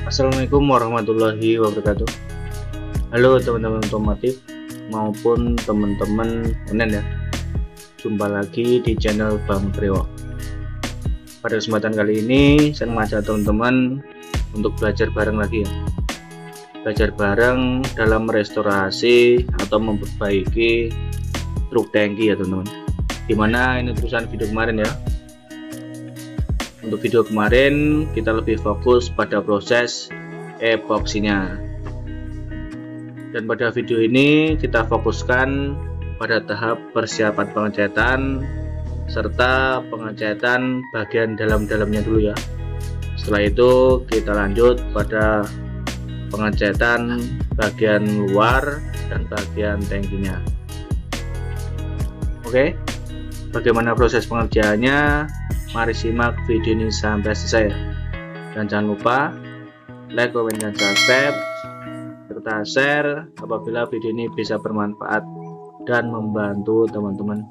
Assalamualaikum warahmatullahi wabarakatuh. Halo teman-teman otomotif maupun teman-teman online ya. Jumpa lagi di channel Bang Priwo. Pada kesempatan kali ini saya mengajak teman-teman untuk belajar bareng lagi ya. Belajar bareng dalam restorasi atau memperbaiki truk tangki ya teman-teman. Dimana ini terusan video kemarin ya. Untuk video kemarin kita lebih fokus pada proses epoksinya, dan pada video ini kita fokuskan pada tahap persiapan pengecatan serta pengecatan bagian dalam-dalamnya dulu ya. Setelah itu kita lanjut pada pengecatan bagian luar dan bagian tangkinya. Oke, bagaimana proses pengerjaannya? Mari simak video ini sampai selesai. Dan jangan lupa like, komen, dan subscribe serta share apabila video ini bisa bermanfaat dan membantu teman-teman.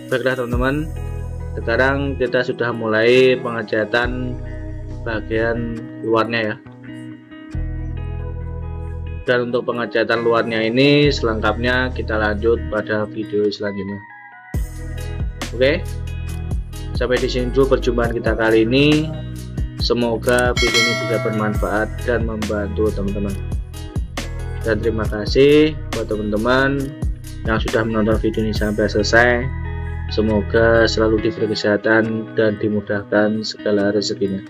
Baiklah teman-teman, sekarang kita sudah mulai pengecatan bagian luarnya ya. Dan untuk pengecatan luarnya ini selengkapnya kita lanjut pada video selanjutnya. Oke, sampai di sini dulu perjumpaan kita kali ini. Semoga video ini bisa bermanfaat dan membantu teman-teman. Dan terima kasih buat teman-teman yang sudah menonton video ini sampai selesai. Semoga selalu diberi kesehatan dan dimudahkan segala rezekinya.